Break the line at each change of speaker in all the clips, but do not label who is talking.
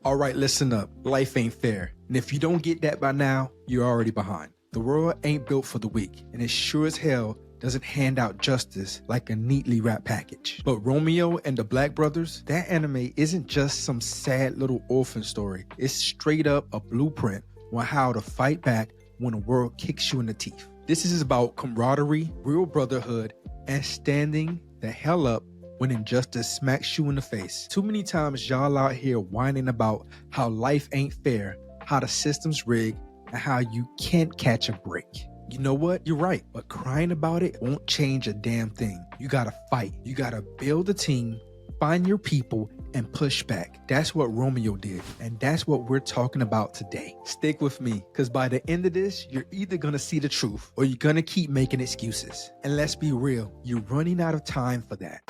All right, listen up. Life ain't fair. And if you don't get that by now, you're already behind. The world ain't built for the weak, and it sure as hell doesn't hand out justice like a neatly wrapped package. But Romeo and the Black Brothers, that anime isn't just some sad little orphan story. It's straight up a blueprint on how to fight back when the world kicks you in the teeth. This is about camaraderie, real brotherhood, and standing the hell up when injustice smacks you in the face. Too many times y'all out here whining about how life ain't fair, how the system's rigged, and how you can't catch a break. You know what? You're right, but crying about it won't change a damn thing. You gotta fight. You gotta build a team, find your people, and push back. That's what Romeo did, and that's what we're talking about today. Stick with me, because by the end of this, you're either gonna see the truth or you're gonna keep making excuses. And let's be real, you're running out of time for that.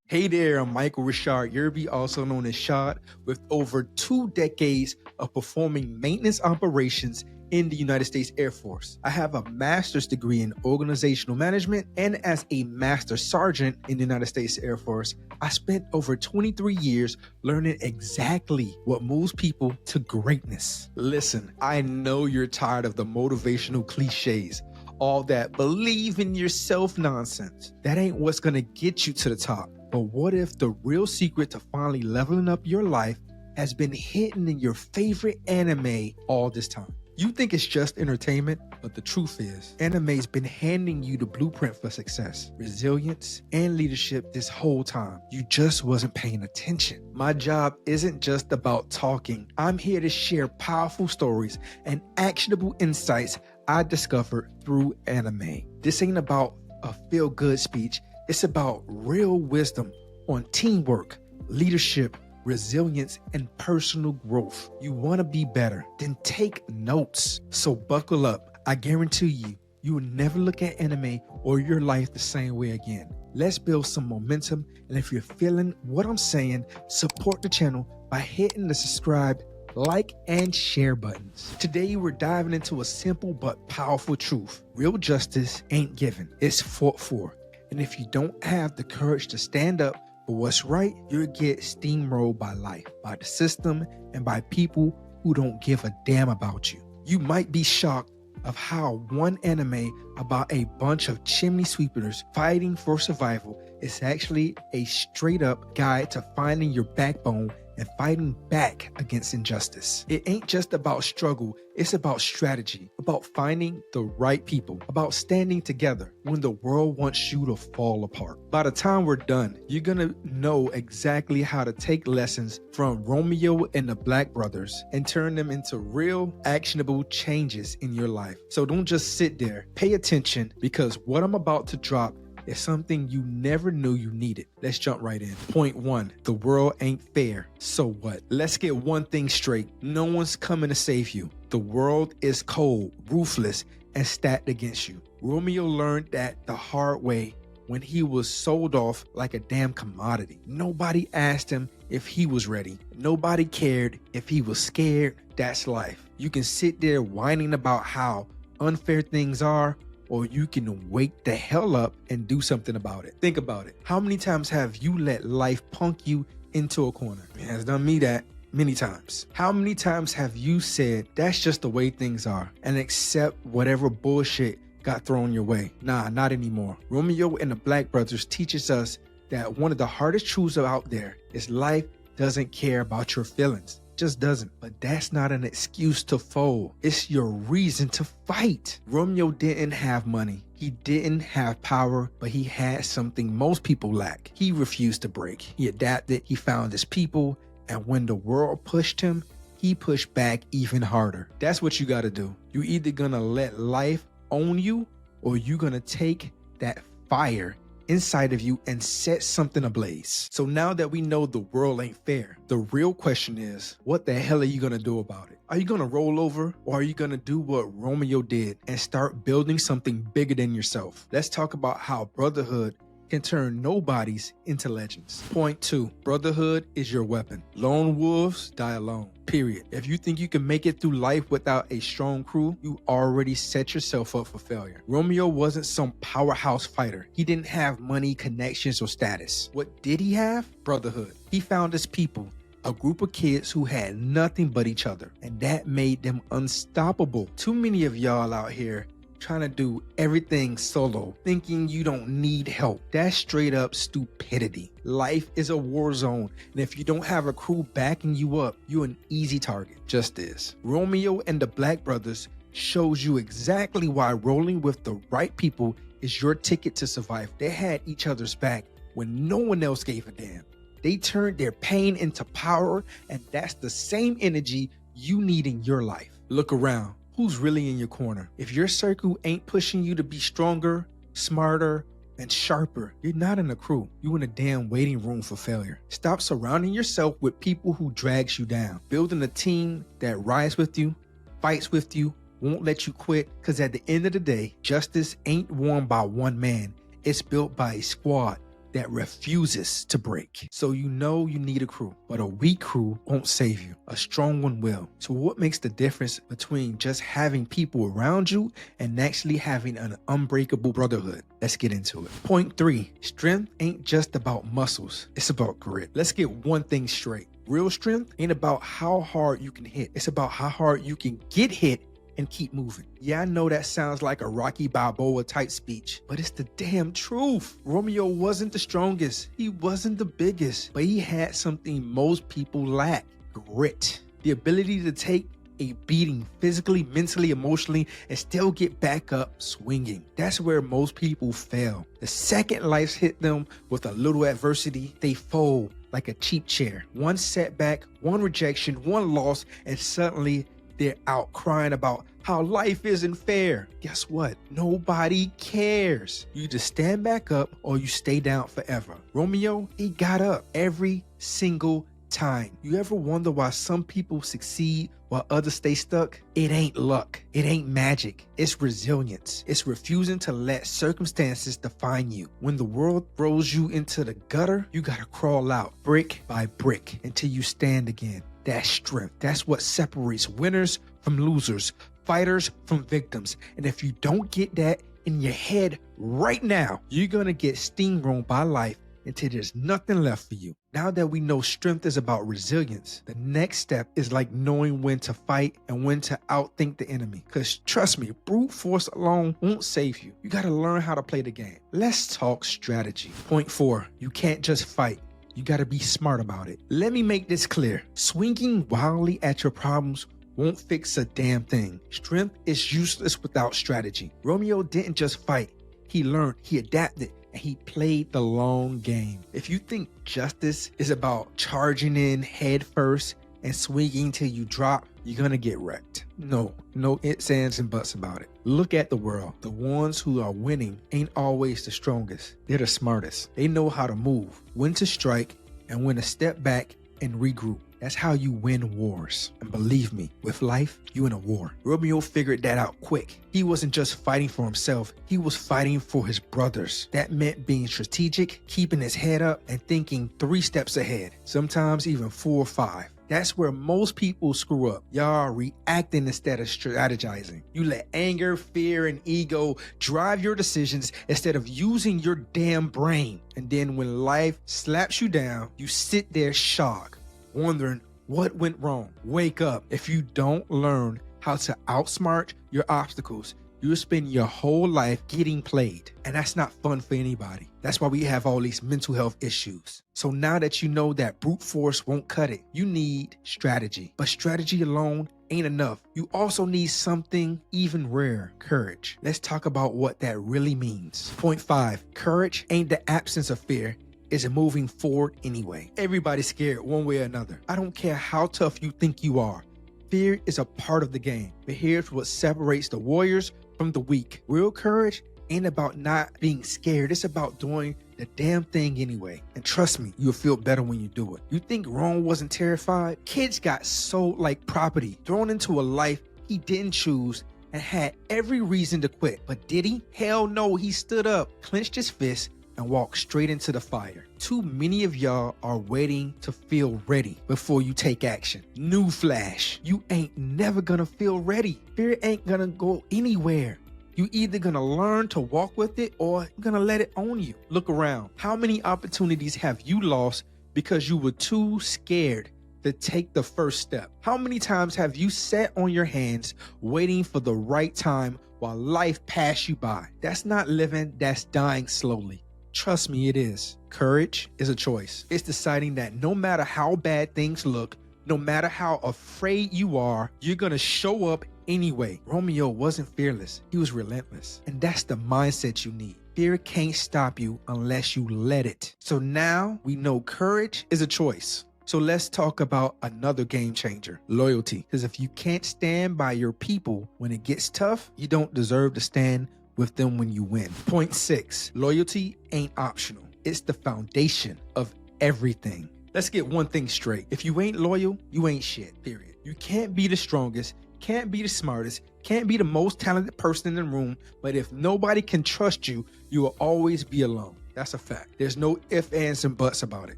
Hey there, I'm Michael Richard Yerby, also known as Shad, with over 2 decades of performing maintenance operations in the United States Air Force. I have a master's degree in organizational management, and as a master sergeant in the United States Air Force, I spent over 23 years learning exactly what moves people to greatness. Listen, I know you're tired of the motivational cliches, all that believe in yourself nonsense. That ain't what's gonna get you to the top. But what if the real secret to finally leveling up your life has been hidden in your favorite anime all this time? You think it's just entertainment, but the truth is, anime's been handing you the blueprint for success, resilience, and leadership this whole time. You just wasn't paying attention. My job isn't just about talking. I'm here to share powerful stories and actionable insights I discovered through anime. This ain't about a feel-good speech. It's about real wisdom on teamwork, leadership, resilience, and personal growth. You want to be better? Then take notes. So buckle up. I guarantee you will never look at anime or your life the same way again. Let's build some momentum. And if you're feeling what I'm saying, support the channel by hitting the subscribe, like, and share buttons. Today, we're diving into a simple but powerful truth. Real justice ain't given. It's fought for. And if you don't have the courage to stand up for what's right, you'll get steamrolled by life, by the system, and by people who don't give a damn about you. You might be shocked of how one anime about a bunch of chimney sweepers fighting for survival is actually a straight up guide to finding your backbone and fighting back against injustice. It ain't just about struggle, it's about strategy, about finding the right people, about standing together when the world wants you to fall apart. By the time we're done, you're gonna know exactly how to take lessons from Romeo and the Black Brothers and turn them into real, actionable changes in your life. So don't just sit there, pay attention, because what I'm about to drop is something you never knew you needed. Let's jump right in. Point 1, the world ain't fair. So what? Let's get one thing straight. No one's coming to save you. The world is cold, ruthless, and stacked against you. Romeo learned that the hard way when he was sold off like a damn commodity. Nobody asked him if he was ready. Nobody cared if he was scared. That's life. You can sit there whining about how unfair things are, or you can wake the hell up and do something about it. Think about it. How many times have you let life punk you into a corner? It has done me that many times. How many times have you said, that's just the way things are, and accept whatever bullshit got thrown your way? Nah, not anymore. Romeo and the Black Brothers teaches us that one of the hardest truths out there is life doesn't care about your feelings. Just doesn't. But that's not an excuse to fold. It's your reason to fight. Romeo didn't have money. He didn't have power, but he had something most people lack. He refused to break. He adapted. He found his people. And when the world pushed him, he pushed back even harder. That's what you got to do. You either gonna let life own you, or you gonna take that fire inside of you and set something ablaze. So now that we know the world ain't fair, the real question is, what the hell are you gonna do about it? Are you gonna roll over, or are you gonna do what Romeo did and start building something bigger than yourself? Let's talk about how brotherhood can turn nobodies into legends. Point 2, brotherhood is your weapon. Lone wolves die alone, period. If you think you can make it through life without a strong crew, you already set yourself up for failure. Romeo wasn't some powerhouse fighter. He didn't have money, connections, or status. What did he have? Brotherhood. He found his people, a group of kids who had nothing but each other, and that made them unstoppable. Too many of y'all out here trying to do everything solo, thinking you don't need help. That's straight up stupidity. Life is a war zone, and if you don't have a crew backing you up, you're an easy target. Just is. Romeo and the Black Brothers shows you exactly why rolling with the right people is your ticket to survive. They had each other's back when no one else gave a damn. They turned their pain into power, and that's the same energy you need in your life. Look around. Who's really in your corner? If your circle ain't pushing you to be stronger, smarter, and sharper, you're not in a crew. You're in a damn waiting room for failure. Stop surrounding yourself with people who drags you down. Building a team that rides with you, fights with you, won't let you quit, because at the end of the day, justice ain't won by one man. It's built by a squad that refuses to break. So you know you need a crew, but a weak crew won't save you. A strong one will. So what makes the difference between just having people around you and actually having an unbreakable brotherhood? Let's get into it. Point 3, strength ain't just about muscles. It's about grit. Let's get one thing straight. Real strength ain't about how hard you can hit. It's about how hard you can get hit and keep moving. Yeah, I know that sounds like a Rocky Balboa type speech, but it's the damn truth. Romeo wasn't the strongest. He wasn't the biggest, but he had something most people lack: grit. The ability to take a beating physically, mentally, emotionally, and still get back up swinging. That's where most people fail. The second life hit them with a little adversity, they fold like a cheap chair. One setback, one rejection, one loss, and suddenly they're out crying about how life isn't fair. Guess what? Nobody cares. You just stand back up or you stay down forever. Romeo, he got up every single time. You ever wonder why some people succeed while others stay stuck? It ain't luck. It ain't magic. It's resilience. It's refusing to let circumstances define you. When the world throws you into the gutter, you gotta crawl out brick by brick until you stand again. That's strength. That's what separates winners from losers, fighters from victims. And if you don't get that in your head right now, you're gonna get steamrolled by life until there's nothing left for you. Now that we know strength is about resilience, the next step is like knowing when to fight and when to outthink the enemy. Because trust me, brute force alone won't save you. You gotta learn how to play the game. Let's talk strategy. Point 4, you can't just fight. You gotta be smart about it. Let me make this clear. Swinging wildly at your problems won't fix a damn thing. Strength is useless without strategy. Romeo didn't just fight. He learned, he adapted, and he played the long game. If you think justice is about charging in head first and swinging till you drop, you're gonna get wrecked. No ifs, ands, and buts about it. Look at the world. The ones who are winning ain't always the strongest. They're the smartest. They know how to move, when to strike, and when to step back and regroup. That's how you win wars. And believe me, with life, you in a war. Romeo figured that out quick. He wasn't just fighting for himself, he was fighting for his brothers. That meant being strategic, keeping his head up, and thinking 3 steps ahead, sometimes even 4 or 5. That's where most people screw up. Y'all are reacting instead of strategizing. You let anger, fear, and ego drive your decisions instead of using your damn brain. And then when life slaps you down, you sit there shocked, wondering what went wrong. Wake up. If you don't learn how to outsmart your obstacles, you'll spend your whole life getting played. And that's not fun for anybody. That's why we have all these mental health issues. So now that you know that brute force won't cut it, you need strategy. But strategy alone ain't enough. You also need something even rarer: courage. Let's talk about what that really means. Point 5, courage ain't the absence of fear. Is it moving forward anyway? Everybody's scared one way or another. I don't care how tough you think you are. Fear is a part of the game. But here's what separates the warriors from the weak. Real courage ain't about not being scared. It's about doing the damn thing anyway. And trust me, you'll feel better when you do it. You think Ron wasn't terrified? Kids got sold like property, thrown into a life he didn't choose, and had every reason to quit. But did he? Hell no, he stood up, clenched his fist, and walk straight into the fire. Too many of y'all are waiting to feel ready before you take action. Newsflash, you ain't never gonna feel ready. Fear ain't gonna go anywhere. You either gonna learn to walk with it or you're gonna let it own you. Look around. How many opportunities have you lost because you were too scared to take the first step? How many times have you sat on your hands waiting for the right time while life passed you by? That's not living, that's dying slowly. Trust me, it is. Courage is a choice. It's deciding that no matter how bad things look, no matter how afraid you are, you're gonna show up anyway. Romeo wasn't fearless, he was relentless. And that's the mindset you need. Fear can't stop you unless you let it. So now we know courage is a choice. So let's talk about another game changer, loyalty. Because if you can't stand by your people when it gets tough, you don't deserve to stand with them when you win. Point 6, loyalty ain't optional. It's the foundation of everything. Let's get one thing straight. If you ain't loyal, you ain't shit, period. You can't be the strongest, can't be the smartest, can't be the most talented person in the room, but if nobody can trust you, you will always be alone. That's a fact. There's no ifs, ands, and buts about it.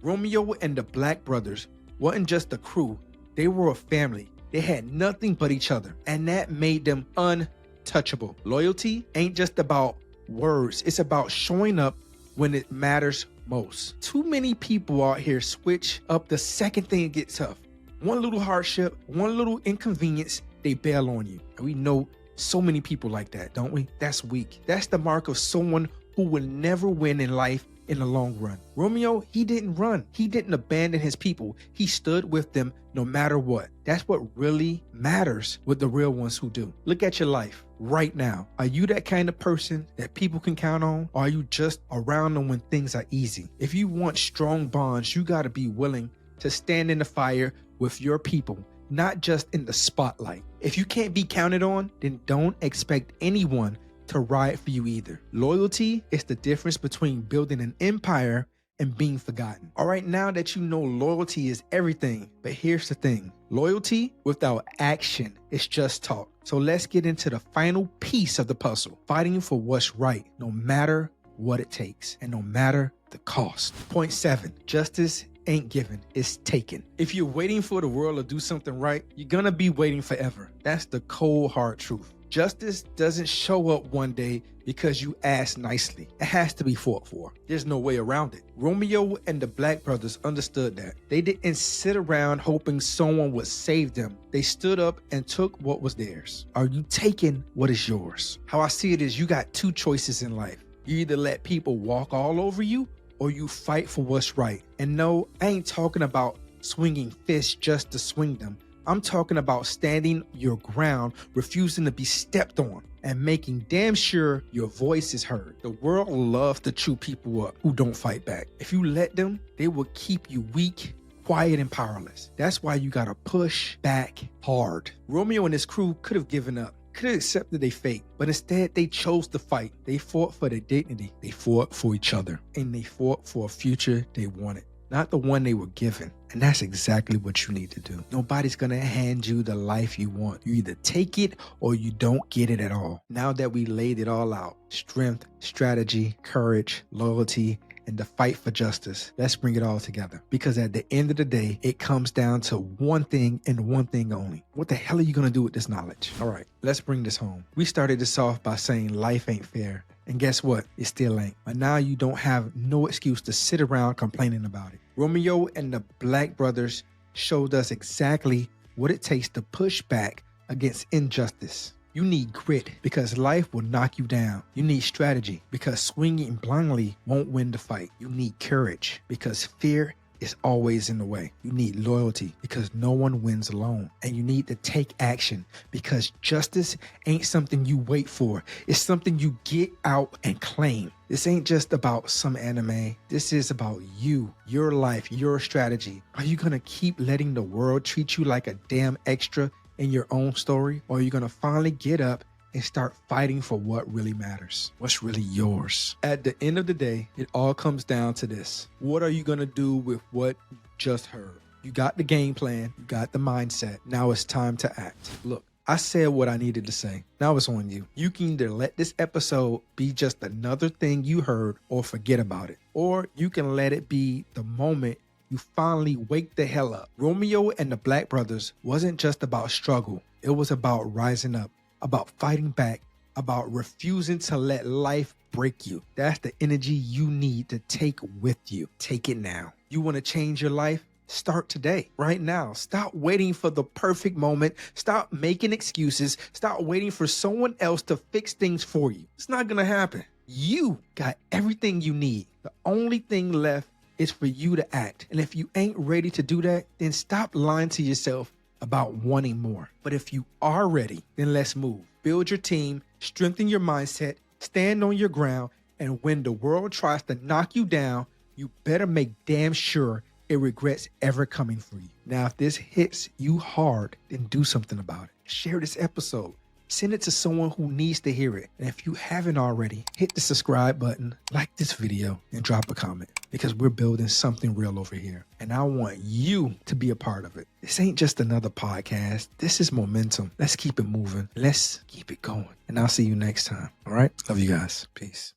Romeo and the Black Brothers wasn't just a crew. They were a family. They had nothing but each other, and that made them untouchable. Loyalty ain't just about words. It's about showing up when it matters most. Too many people out here switch up the second thing it gets tough. One little hardship, one little inconvenience, they bail on you. And we know so many people like that, don't we? That's weak. That's the mark of someone who will never win in life in the long run. Romeo, he didn't run. He didn't abandon his people. He stood with them no matter what. That's what really matters with the real ones who do. Look at your life right now. Are you that kind of person that people can count on? Or are you just around them when things are easy? If you want strong bonds, you got to be willing to stand in the fire with your people, not just in the spotlight. If you can't be counted on, then don't expect anyone to ride for you either. Loyalty is the difference between building an empire and being forgotten. All right, now that you know loyalty is everything, but here's the thing. Loyalty without action is just talk. So let's get into the final piece of the puzzle. Fighting for what's right, no matter what it takes and no matter the cost. Point 7, justice ain't given, it's taken. If you're waiting for the world to do something right, you're gonna be waiting forever. That's the cold hard truth. Justice doesn't show up one day because you ask nicely. It has to be fought for. There's no way around it. Romeo and the Black Brothers understood that. They didn't sit around hoping someone would save them. They stood up and took what was theirs. Are you taking what is yours? How I see it is you got two choices in life. You either let people walk all over you or you fight for what's right. And no, I ain't talking about swinging fists just to swing them. I'm talking about standing your ground, refusing to be stepped on, and making damn sure your voice is heard. The world loves to chew people up who don't fight back. If you let them, they will keep you weak, quiet, and powerless. That's why you gotta push back hard. Romeo and his crew could have given up, could have accepted their fate, but instead they chose to fight. They fought for their dignity. They fought for each other, and they fought for a future they wanted, not the one they were given. And that's exactly what you need to do. Nobody's gonna hand you the life you want. You either take it or you don't get it at all. Now that we laid it all out, strength, strategy, courage, loyalty, and the fight for justice, let's bring it all together. Because at the end of the day, it comes down to one thing and one thing only. What the hell are you gonna do with this knowledge? All right, let's bring this home. We started this off by saying life ain't fair. And guess what? It still ain't. But now you don't have no excuse to sit around complaining about it. Romeo and the Black Brothers showed us exactly what it takes to push back against injustice. You need grit because life will knock you down. You need strategy because swinging blindly won't win the fight. You need courage because fear is always in the way. You need loyalty because no one wins alone. And you need to take action because justice ain't something you wait for. It's something you get out and claim. This ain't just about some anime. This is about you, your life, your strategy. Are you gonna keep letting the world treat you like a damn extra in your own story? Or are you gonna finally get up and start fighting for what really matters, what's really yours. At the end of the day, it all comes down to this. What are you going to do with what you just heard? You got the game plan, you got the mindset. Now it's time to act. Look, I said what I needed to say. Now it's on you. You can either let this episode be just another thing you heard or forget about it. Or you can let it be the moment you finally wake the hell up. Romeo and the Black Brothers wasn't just about struggle. It was about rising up, about fighting back, about refusing to let life break you. That's the energy you need to take with you. Take it now. You want to change your life? Start today, right now. Stop waiting for the perfect moment. Stop making excuses. Stop waiting for someone else to fix things for you. It's not going to happen. You got everything you need. The only thing left is for you to act. And if you ain't ready to do that, then stop lying to yourself about wanting more. But if you are ready, then let's move. Build your team, strengthen your mindset, stand on your ground, and when the world tries to knock you down, you better make damn sure it regrets ever coming for you. Now, if this hits you hard, then do something about it. Share this episode. Send it to someone who needs to hear it. And if you haven't already, hit the subscribe button, like this video, and drop a comment because we're building something real over here. And I want you to be a part of it. This ain't just another podcast. This is momentum. Let's keep it moving. Let's keep it going. And I'll see you next time. All right? Love you guys. Peace.